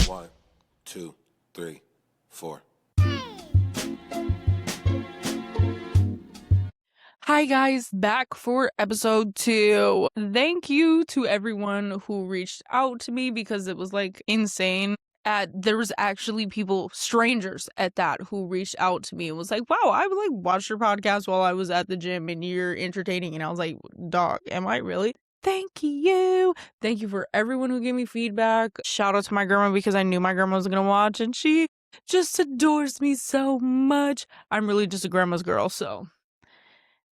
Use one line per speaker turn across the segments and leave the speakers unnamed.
1, 2, 3, 4.
Hi guys, back for episode 2. Thank you to everyone who reached out to me because it was like insane. There was actually people, strangers at that, who reached out to me and was like, wow, I would like watch your podcast while I was at the gym and you're entertaining. And I was like, dog, am I really? Thank you. Thank you for everyone who gave me feedback. Shout out to my grandma because I knew my grandma was going to watch and she just adores me so much. I'm really just a grandma's girl, so.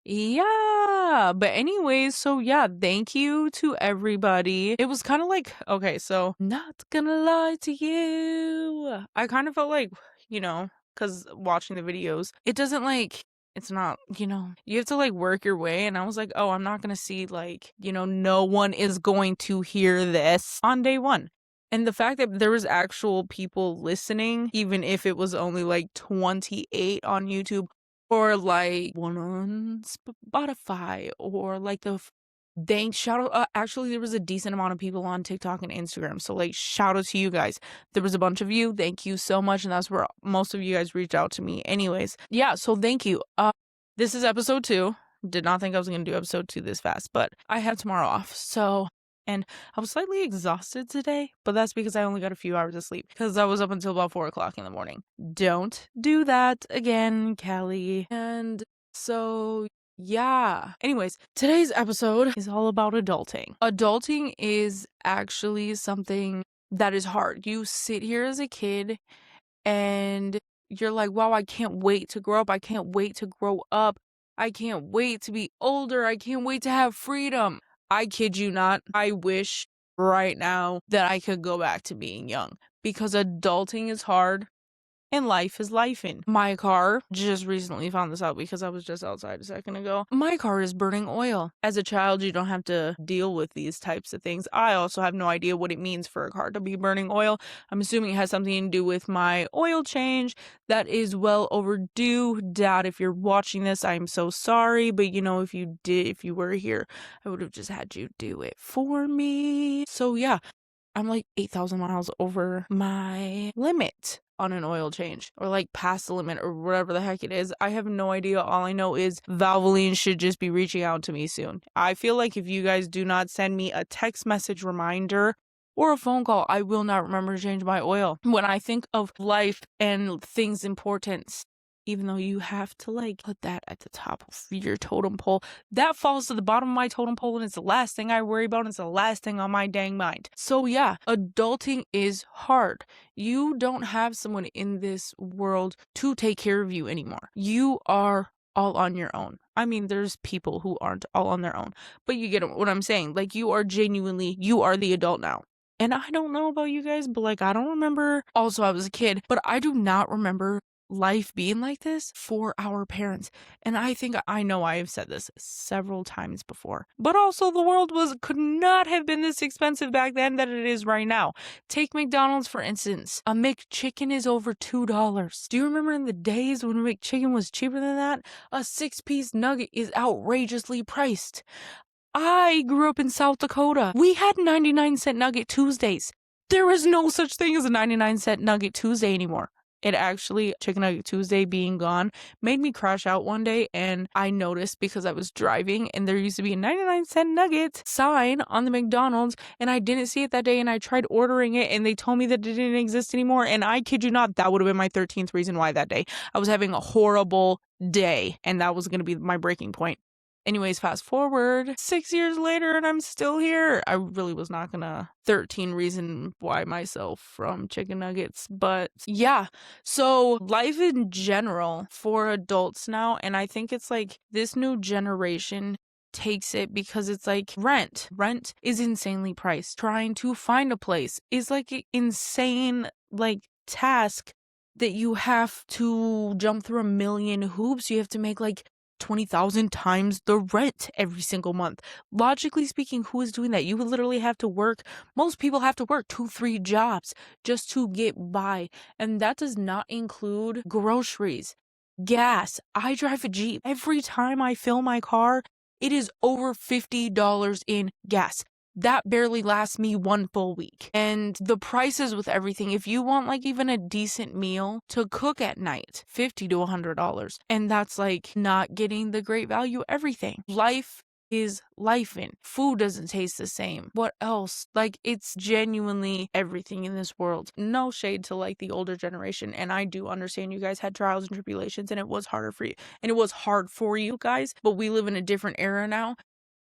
Yeah, but anyways, so yeah, thank you to everybody. It was kind of like, okay, so not gonna lie to you. I kind of felt like, because watching the videos, it doesn't like, it's not, you have to like work your way. And I was like, oh, I'm not gonna see like, no one is going to hear this on day one. And the fact that there was actual people listening, even if it was only like 28 on YouTube, or like one on Spotify, or like thanks shout out. Actually, there was a decent amount of people on TikTok and Instagram. So like shout out to you guys. There was a bunch of you. Thank you so much. And that's where most of you guys reached out to me. Anyways, yeah, so thank you. This is episode 2. Did not think I was gonna do episode 2 this fast, but I have tomorrow off. And I was slightly exhausted today, but that's because I only got a few hours of sleep because I was up until about 4 o'clock in the morning. Don't do that again, Callie. And so, yeah. Anyways, today's episode is all about adulting. Adulting is actually something that is hard. You sit here as a kid and you're like, wow, I can't wait to grow up. I can't wait to grow up. I can't wait to be older. I can't wait to have freedom. I kid you not. I wish right now that I could go back to being young because adulting is hard and life is lifing. My car, just recently found this out because I was just outside a second ago. My car is burning oil. As a child, you don't have to deal with these types of things. I also have no idea what it means for a car to be burning oil. I'm assuming it has something to do with my oil change that is well overdue. Dad, if you're watching this, I'm so sorry. But if you were here, I would have just had you do it for me. So yeah, I'm like 8,000 miles over my limit on an oil change, or like past the limit, or whatever the heck it is. I have no idea. All I know is Valvoline should just be reaching out to me soon. I feel like if you guys do not send me a text message reminder or a phone call, I will not remember to change my oil. When I think of life and things importance, even though you have to like put that at the top of your totem pole, that falls to the bottom of my totem pole and it's the last thing I worry about and it's the last thing on my dang mind. So yeah, adulting is hard. You don't have someone in this world to take care of you anymore. You are all on your own. I mean, there's people who aren't all on their own, but you get what I'm saying. Like, you are the adult now. And I don't know about you guys, but like, I don't remember. Also, I was a kid, but I do not remember life being like this for our parents. And I know I have said this several times before, but also the world could not have been this expensive back then that it is right now. Take McDonald's, for instance. A McChicken is over $2. Do you remember in the days when McChicken was cheaper than that? A 6-piece nugget is outrageously priced. I grew up in South Dakota. We had 99-cent Nugget Tuesdays. There is no such thing as a 99-cent Nugget Tuesday anymore. It actually, Chicken Nugget Tuesday being gone, made me crash out one day, and I noticed because I was driving and there used to be a 99-cent nugget sign on the McDonald's, and I didn't see it that day, and I tried ordering it and they told me that it didn't exist anymore, and I kid you not, that would have been my 13th reason why that day. I was having a horrible day and that was going to be my breaking point. Anyways, fast forward 6 years later and I'm still here. I really was not gonna 13 reason why myself from chicken nuggets. But yeah, so life in general for adults now, and I think it's like this new generation takes it because it's like rent. Rent is insanely priced. Trying to find a place is like an insane task that you have to jump through a million hoops. You have to make like 20,000 times the rent every single month. Logically speaking, who is doing that? You would literally have to work. Most people have to work 2-3 jobs just to get by. And that does not include groceries, gas. I drive a Jeep. Every time I fill my car, it is over $50 in gas. that barely lasts me 1 full week. And the prices with everything, if you want like even a decent meal to cook at night, $50 to $100. And that's like not getting the great value everything. Life is life in. Food doesn't taste the same. What else? Like, it's genuinely everything in this world. No shade to like the older generation, and I do understand you guys had trials and tribulations and it was harder for you, and it was hard for you guys, but we live in a different era now,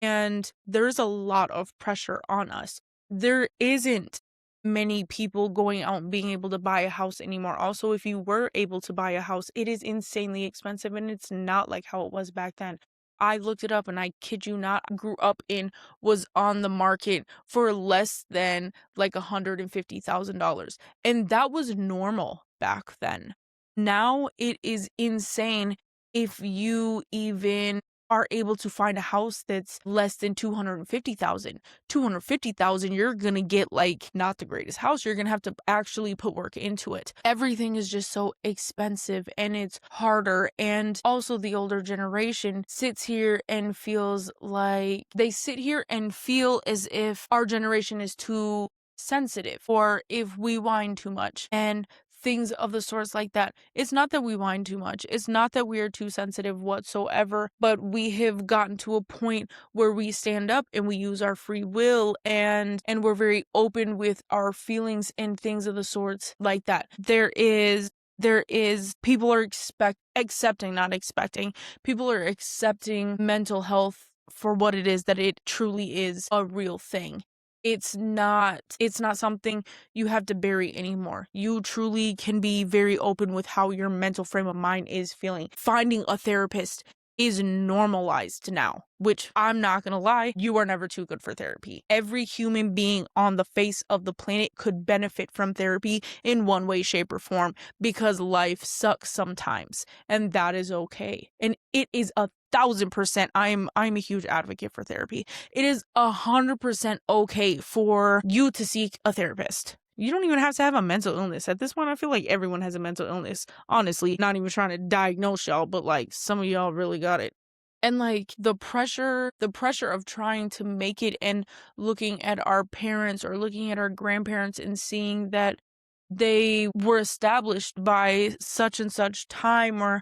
and there's a lot of pressure on us. There isn't many people going out and being able to buy a house anymore. Also, if you were able to buy a house, it is insanely expensive, and it's not like how it was back then. I looked it up, and I kid you not, grew up in, was on the market for less than like $150,000. And that was normal back then. Now it is insane if you even are able to find a house that's less than 250,000. 250,000, you're going to get like not the greatest house. You're going to have to actually put work into it. Everything is just so expensive and it's harder. And also the older generation sits here and feels like they sit here and feel as if our generation is too sensitive or if we whine too much and things of the sorts like that. It's not that we whine too much. It's not that we are too sensitive whatsoever, but we have gotten to a point where we stand up and we use our free will and we're very open with our feelings and things of the sorts like that. There is people are accepting, not expecting. People are accepting mental health for what it is, that it truly is a real thing. It's not something you have to bury anymore. You truly can be very open with how your mental frame of mind is feeling. Finding a therapist is normalized now, which I'm not gonna lie, you are never too good for therapy. Every human being on the face of the planet could benefit from therapy in one way, shape, or form, because life sucks sometimes, and that is okay. And it is 1,000%. I'm a huge advocate for therapy. It is 100% okay for you to seek a therapist. You don't even have to have a mental illness. At this point, I feel like everyone has a mental illness. Honestly, not even trying to diagnose y'all, but like some of y'all really got it. And like the pressure of trying to make it and looking at our parents or looking at our grandparents and seeing that they were established by such and such time, or,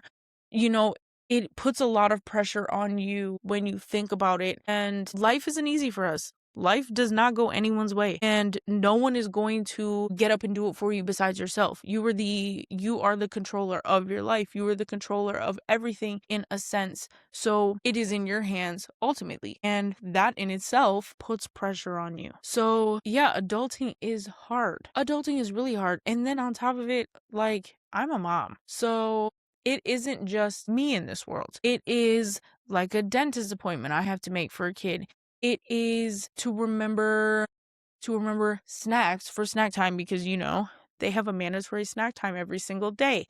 you know, it puts a lot of pressure on you when you think about it. And life isn't easy for us. Life does not go anyone's way, and no one is going to get up and do it for you besides yourself. You are the controller of your life. You are the controller of everything in a sense. So it is in your hands ultimately, and that in itself puts pressure on you. So yeah, adulting is hard. Adulting is really hard. And then on top of it, like, I'm a mom. So it isn't just me in this world. It is like a dentist appointment I have to make for a kid. It is to remember snacks for snack time, because, you know, they have a mandatory snack time every single day.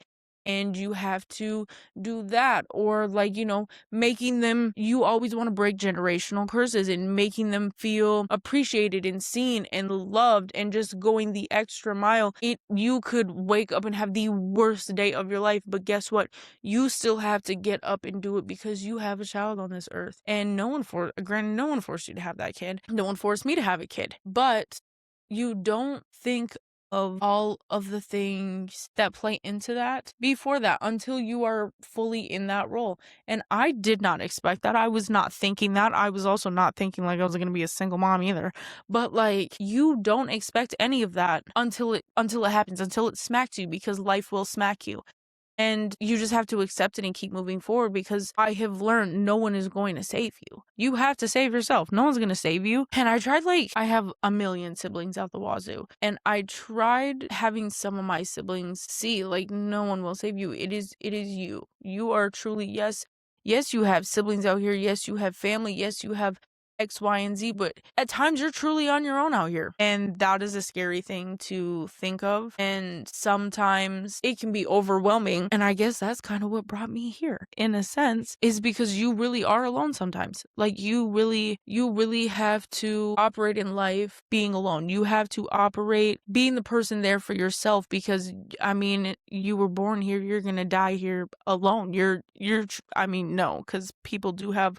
And you have to do that. Or like, you know, making them, you always want to break generational curses and making them feel appreciated and seen and loved and just going the extra mile. You could wake up and have the worst day of your life, but guess what? You still have to get up and do it because you have a child on this earth. And no one forced you to have that kid. No one forced me to have a kid. But you don't think of all of the things that play into that before that until you are fully in that role. And I did not expect that. I was not thinking that. I was also not thinking like I was going to be a single mom either. But like, you don't expect any of that until it happens, until it smacks you, because life will smack you. And you just have to accept it and keep moving forward, because I have learned no one is going to save you. You have to save yourself. No one's going to save you. And I tried, like, I have a million siblings out the wazoo. And I tried having some of my siblings see, like, no one will save you. It is you. You are truly, yes, you have siblings out here. Yes, you have family. Yes, you have X, Y, and Z, but at times you're truly on your own out here. And that is a scary thing to think of. And sometimes it can be overwhelming. And I guess that's kind of what brought me here, in a sense, is because you really are alone sometimes. Like, you really have to operate in life being alone. You have to operate being the person there for yourself, because, I mean, you were born here, you're gonna die here alone. No, because people do have,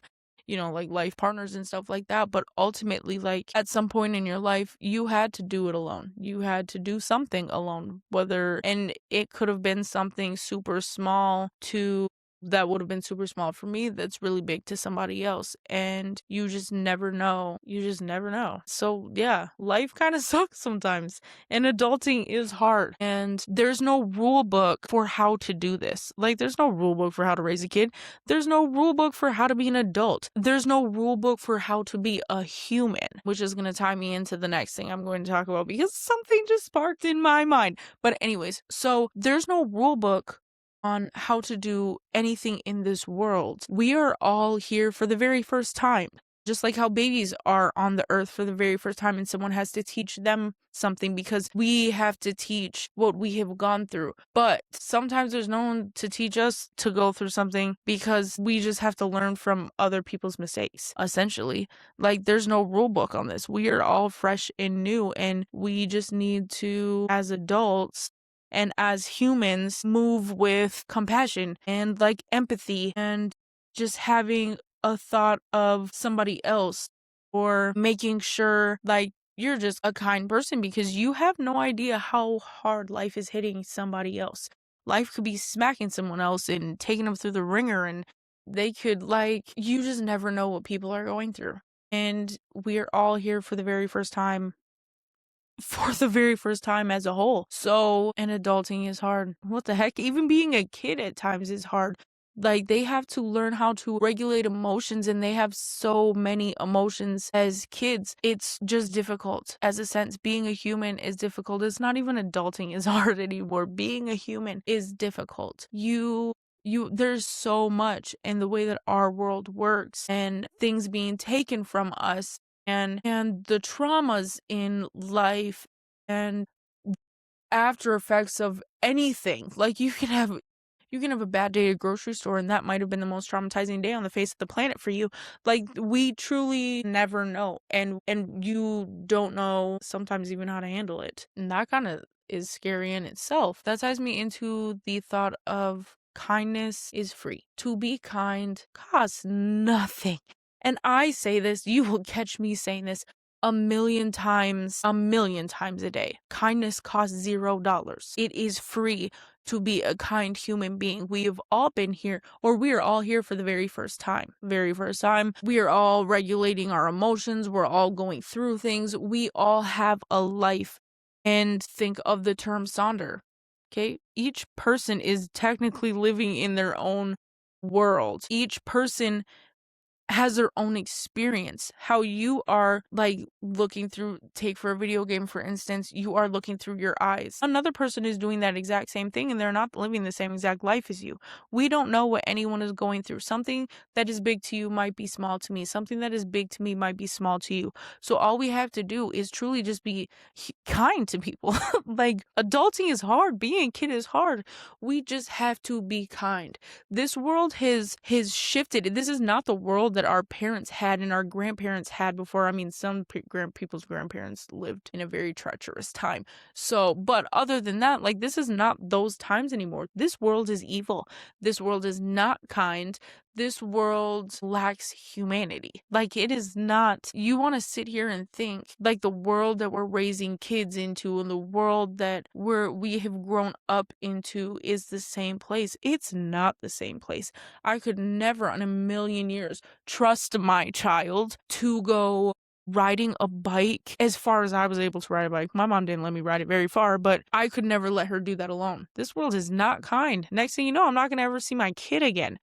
like life partners and stuff like that. But ultimately, like at some point in your life, you had to do it alone. You had to do something alone, and it could have been something super small to that would have been super small for me that's really big to somebody else, and you just never know. So yeah, life kind of sucks sometimes, and adulting is hard, and there's no rule book for how to do this. Like, there's no rule book for how to raise a kid. There's no rule book for how to be an adult. There's no rule book for how to be a human, which is going to tie me into the next thing I'm going to talk about because something just sparked in my mind. But anyways, so there's no rule book on how to do anything in this world. We are all here for the very first time. Just like how babies are on the earth for the very first time and someone has to teach them something because we have to teach what we have gone through. But sometimes there's no one to teach us to go through something because we just have to learn from other people's mistakes, essentially. Like, there's no rule book on this. We are all fresh and new, and we just need to, as adults, and as humans, move with compassion and like empathy and just having a thought of somebody else, or making sure like you're just a kind person because you have no idea how hard life is hitting somebody else. Life could be smacking someone else and taking them through the ringer, and they could you just never know what people are going through. And we're all here for the very first time as a whole. So, and adulting is hard. What the heck? Even being a kid at times is hard. Like, they have to learn how to regulate emotions, and they have so many emotions as kids. It's just difficult. As a sense, being a human is difficult. It's not even adulting is hard anymore. Being a human is difficult. There's so much in the way that our world works and things being taken from us, and the traumas in life and after effects of anything. Like, you can have a bad day at a grocery store, and that might have been the most traumatizing day on the face of the planet for you. Like, we truly never know, and you don't know sometimes even how to handle it, and that kind of is scary in itself. That ties me into the thought of kindness is free. To be kind costs nothing. And I say this, you will catch me saying this a million times a day. Kindness costs $0. It is free to be a kind human being. We have all been here, or we are all here for the very first time. We are all regulating our emotions. We're all going through things. We all have a life. And think of the term Sonder. Okay? Each person is technically living in their own world. Each person has their own experience. How you are looking through, take for a video game for instance, you are looking through your eyes. Another person is doing that exact same thing, and they're not living the same exact life as you. We don't know what anyone is going through. Something that is big to you might be small to me. Something that is big to me might be small to you. So all we have to do is truly just be kind to people. Like, adulting is hard. Being a kid is hard. We just have to be kind. This world has shifted. This is not the world that our parents had and our grandparents had before. I mean, some people's grandparents lived in a very treacherous time. So, but other than that, this is not those times anymore. This world is evil. This world is not kind. This world lacks humanity. It is not. You want to sit here and think the world that we're raising kids into and the world that we have grown up into is the same place. It's not the same place. I could never in a million years trust my child to go riding a bike as far as I was able to ride a bike. My mom didn't let me ride it very far, but I could never let her do that alone. This world is not kind. Next thing you know, I'm not going to ever see my kid again.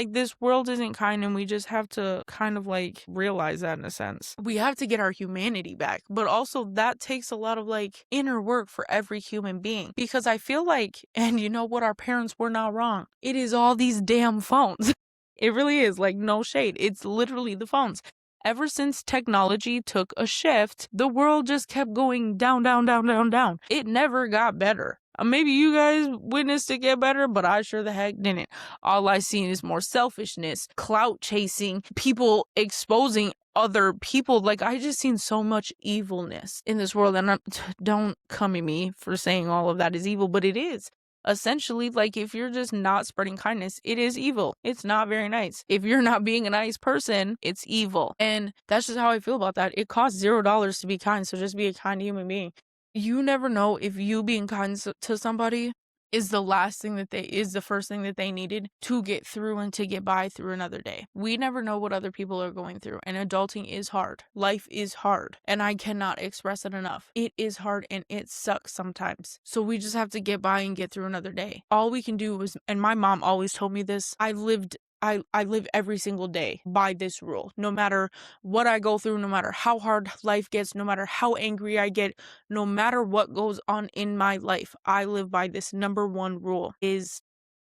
This world isn't kind, and we just have to kind of realize that in a sense. We have to get our humanity back, but also that takes a lot of inner work for every human being, because I feel and you know what, our parents were not wrong. It is all these damn phones. It really is, no shade. It's literally the phones. Ever since technology took a shift, the world just kept going down, down, down, down, down. It never got better. Maybe you guys witnessed it get better, but I sure the heck didn't. All I seen is more selfishness, clout chasing, people exposing other people. I just seen so much evilness in this world, and don't come at me for saying all of that is evil, but it is. essentially, like, if you're just not spreading kindness, it is evil. It's not very nice. If you're not being a nice person, it's evil. And that's just how I feel about that. It costs $0 to be kind, so just be a kind human being. You never know if you being kind to somebody is the first thing that they needed to get through and to get by through another day. We never know what other people are going through, and adulting is hard. Life is hard, and I cannot express it enough. It is hard and it sucks sometimes. So we just have to get by and get through another day. All we can do is, and my mom always told me this, I live every single day by this rule. No matter what I go through, no matter how hard life gets, no matter how angry I get, no matter what goes on in my life, I live by this number one rule is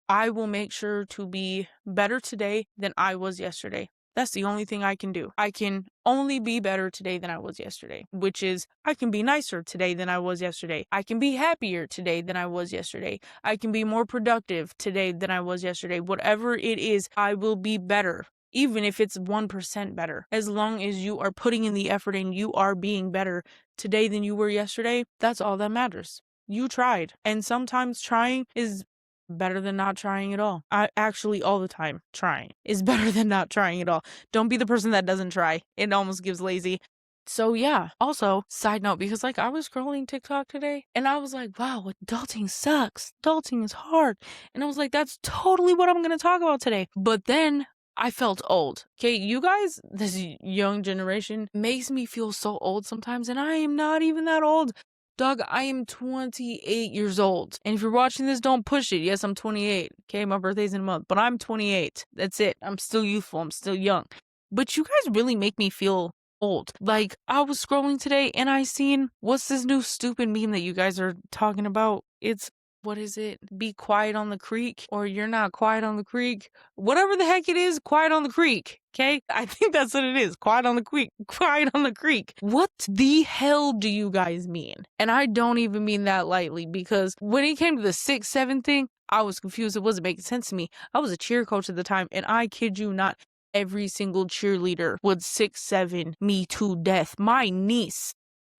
I will make sure to be better today than I was yesterday. That's the only thing I can do. I can only be better today than I was yesterday, which is I can be nicer today than I was yesterday. I can be happier today than I was yesterday. I can be more productive today than I was yesterday. Whatever it is, I will be better. Even if it's 1% better, as long as you are putting in the effort and you are being better today than you were yesterday, that's all that matters. You tried. And sometimes trying is better than not trying at all. All the time, trying is better than not trying at all. Don't be the person that doesn't try. It almost gives lazy. So yeah, also, side note, because like I was scrolling TikTok today and I was like, wow, adulting sucks. Adulting is hard. And I was like, that's totally what I'm going to talk about today. But then I felt old. Okay, you guys, this young generation makes me feel so old sometimes, and I am not even that old. Doug, I am 28 years old. And if you're watching this, don't push it. Yes, I'm 28. Okay, my birthday's in a month, but I'm 28. That's it. I'm still youthful. I'm still young. But you guys really make me feel old. Like, I was scrolling today and I seen, what's this new stupid meme that you guys are talking about? It's, what is it? Be quiet on the creek, or you're not quiet on the creek. Whatever the heck it is, quiet on the creek. Okay? I think that's what it is. Quiet on the creek. Quiet on the creek. What the hell do you guys mean? And I don't even mean that lightly, because when it came to the 6'7" thing, I was confused. It wasn't making sense to me. I was a cheer coach at the time, and I kid you not, every single cheerleader would 6'7" me to death. My niece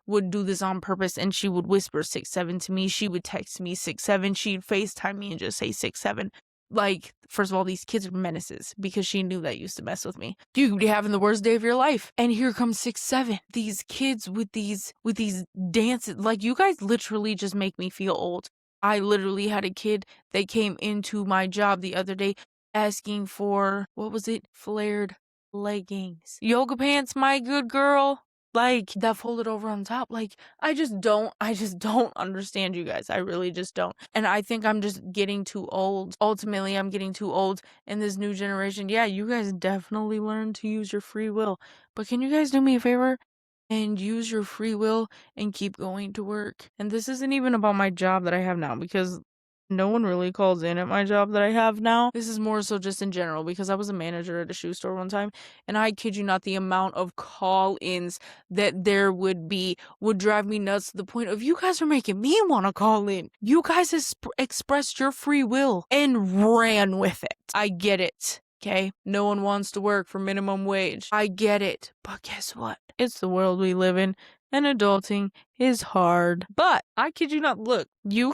would do this on purpose, and she would whisper 6'7" to me. She would text me 6'7". She'd FaceTime me and just say 6'7". Like, first of all, these kids are menaces, because she knew that used to mess with me. You could be having the worst day of your life, and here comes 6'7". These kids with these dances, like, you guys literally just make me feel old. I literally had a kid that came into my job the other day asking for, what was it? Flared leggings. Yoga pants, my good girl. Like, that folded over on top. Like, I just don't understand you guys. I really just don't. And I think I'm just getting too old. Ultimately, I'm getting too old in this new generation. Yeah, you guys definitely learn to use your free will. But can you guys do me a favor and use your free will and keep going to work? And this isn't even about my job that I have now, because no one really calls in at my job that I have now. This is more so just in general, because I was a manager at a shoe store one time, and I kid you not, the amount of call-ins that there would drive me nuts, to the point of, you guys are making me want to call in. You guys expressed your free will and ran with it. I get it. Okay, no one wants to work for minimum wage. I get it. But guess what? It's the world we live in, and adulting is hard. But I kid you not, look, you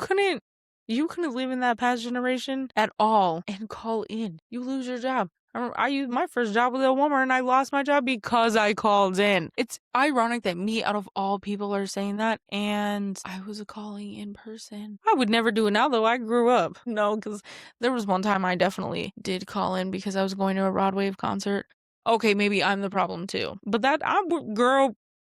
couldn't live in that past generation at all and call in. You lose your job. I used my first job with a Walmart, and I lost my job because I called in. It's ironic that me, out of all people, are saying that, and I was calling in person. I would never do it now, though. I grew up. No, because there was one time I definitely did call in because I was going to a Rod Wave concert. Okay, maybe I'm the problem too. But girl,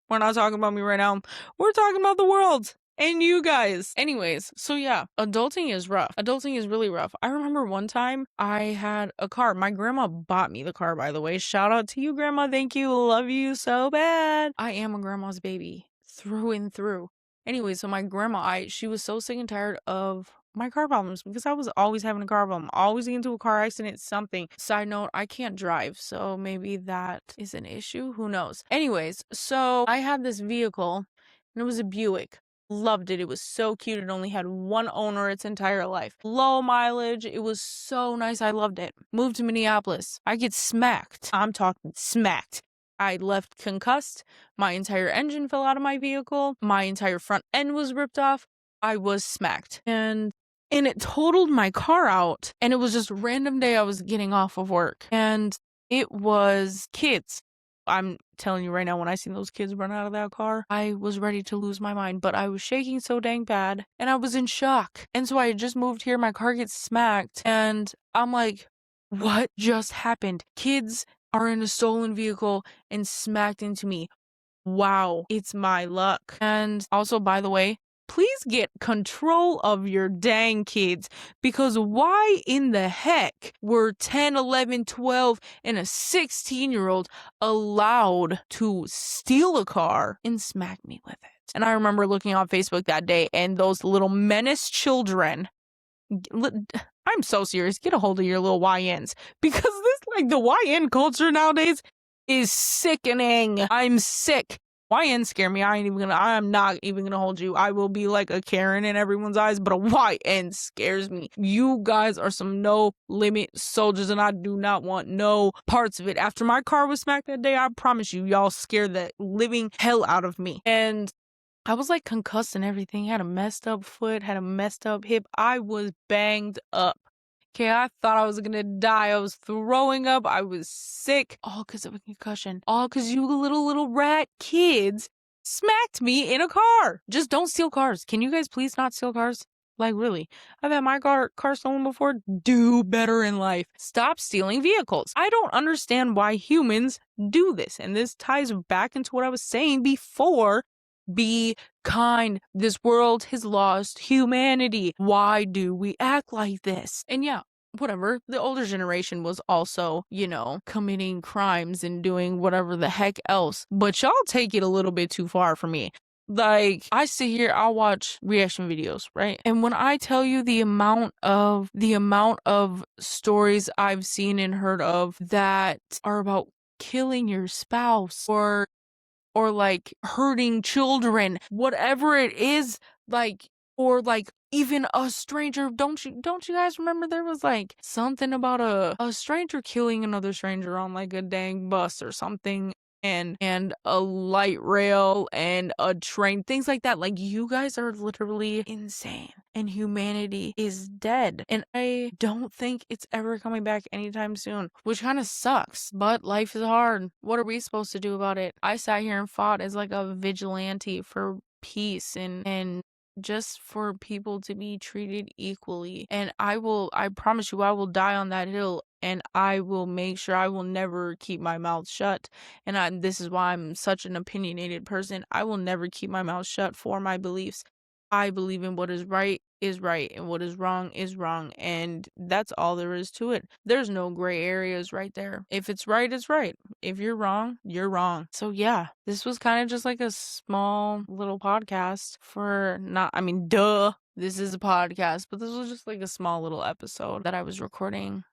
we're not talking about me right now. We're talking about the world. And you guys. Anyways, so yeah, adulting is rough. Adulting is really rough. I remember one time I had a car. My grandma bought me the car, by the way. Shout out to you, Grandma. Thank you. Love you so bad. I am a grandma's baby through and through. Anyway, so my grandma, she was so sick and tired of my car problems, because I was always having a car problem, always into a car accident, something. Side note, I can't drive, so maybe that is an issue. Who knows? Anyways, so I had this vehicle, and it was a Buick. Loved it. It was so cute. It only had one owner its entire life. Low mileage. It was so nice. I loved it. Moved to Minneapolis. I get smacked. I'm talking smacked. I left concussed. My entire engine fell out of my vehicle. My entire front end was ripped off. I was smacked. And and it totaled my car out. And it was just a random day I was getting off of work, and it was kids. I'm telling you right now, when I seen those kids run out of that car, I was ready to lose my mind, but I was shaking so dang bad and I was in shock. And so I had just moved here, my car gets smacked, and I'm like, what just happened? Kids are in a stolen vehicle and smacked into me. Wow, it's my luck. And also, by the way, please get control of your dang kids, because why in the heck were 10, 11, 12, and a 16-year-old allowed to steal a car and smack me with it? And I remember looking on Facebook that day, and those little menace children, I'm so serious, get a hold of your little YNs, because this, like, the YN culture nowadays is sickening. I'm sick. YN scare me. I'm not even gonna hold you. I will be like a Karen in everyone's eyes, but a YN scares me. You guys are some no limit soldiers, and I do not want no parts of it. After my car was smacked that day, I promise you, y'all scared the living hell out of me. And I was like concussed and everything. Had a messed up foot, had a messed up hip. I was banged up. Okay, I thought I was gonna die. I was throwing up. I was sick. All because of a concussion. All because you little rat kids smacked me in a car. Just don't steal cars. Can you guys please not steal cars? Like, really. I've had my car stolen before. Do better in life. Stop stealing vehicles. I don't understand why humans do this. And this ties back into what I was saying before. Be kind. This world has lost humanity. Why do we act like this? And yeah, whatever. The older generation was also, committing crimes and doing whatever the heck else. But y'all take it a little bit too far for me. Like, I sit here, I'll watch reaction videos, right? And when I tell you the amount of stories I've seen and heard of that are about killing your spouse or like hurting children, whatever it is, like, or like even a stranger. Don't you guys remember there was like something about a stranger killing another stranger on like a dang bus or something, and a light rail and a train, things like that. Like, you guys are literally insane, and humanity is dead, and I don't think it's ever coming back anytime soon, which kind of sucks, but life is hard. What are we supposed to do about it? I sat here and fought as like a vigilante for peace and just for people to be treated equally, and I promise you, I will die on that hill, and I will make sure I will never keep my mouth shut. And this is why I'm such an opinionated person. I will never keep my mouth shut for my beliefs. I believe in what is right, and what is wrong, and that's all there is to it. There's no gray areas right there. If it's right, it's right. If you're wrong, you're wrong. So yeah, this was kind of just like a small little podcast this is a podcast, but this was just like a small little episode that I was recording.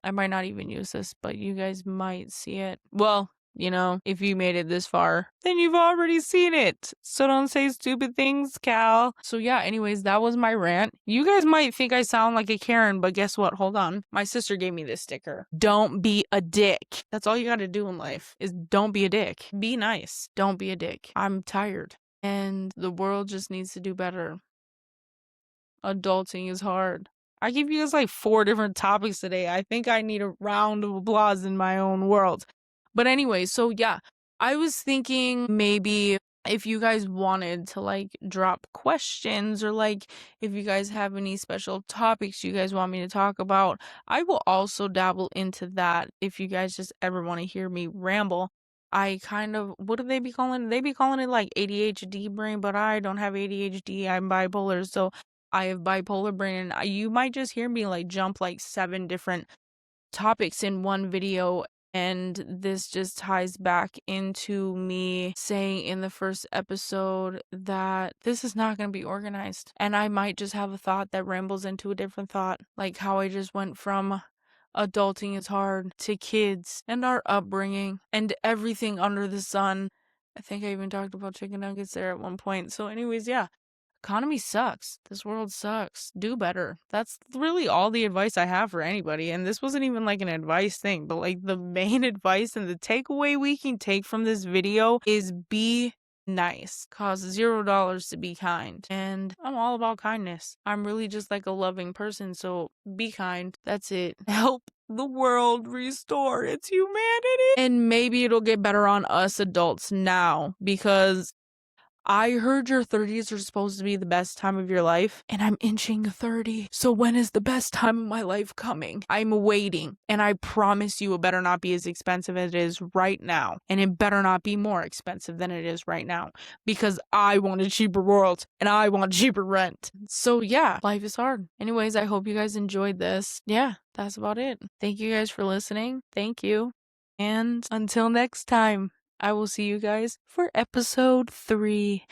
I might not even use this, but you guys might see it. Well, if you made it this far, then you've already seen it. So don't say stupid things, Cal. So yeah, anyways, that was my rant. You guys might think I sound like a Karen, but guess what? Hold on. My sister gave me this sticker. Don't be a dick. That's all you gotta do in life, is don't be a dick. Be nice. Don't be a dick. I'm tired. And the world just needs to do better. Adulting is hard. I gave you guys like 4 different topics today. I think I need a round of applause in my own world. But anyway, so yeah, I was thinking maybe if you guys wanted to like drop questions, or like if you guys have any special topics you guys want me to talk about, I will also dabble into that. If you guys just ever want to hear me ramble, I kind of, what do they be calling it? They be calling it like ADHD brain, but I don't have ADHD. I'm bipolar, so I have bipolar brain, and you might just hear me like jump like 7 different topics in one video. And this just ties back into me saying in the first episode that this is not going to be organized. And I might just have a thought that rambles into a different thought, like how I just went from adulting is hard to kids and our upbringing and everything under the sun. I think I even talked about chicken nuggets there at one point. So anyways, yeah. Economy sucks. This world sucks. Do better. That's really all the advice I have for anybody. And this wasn't even like an advice thing, but like the main advice and the takeaway we can take from this video is be nice. Costs $0 to be kind. And I'm all about kindness. I'm really just like a loving person, so be kind. That's it. Help the world restore its humanity. And maybe it'll get better on us adults now, because I heard your 30s are supposed to be the best time of your life, and I'm inching 30. So when is the best time of my life coming? I'm waiting, and I promise you it better not be as expensive as it is right now, and it better not be more expensive than it is right now, because I want a cheaper world, and I want cheaper rent. So yeah, life is hard. Anyways, I hope you guys enjoyed this. Yeah, that's about it. Thank you guys for listening. Thank you. And until next time, I will see you guys for episode 3.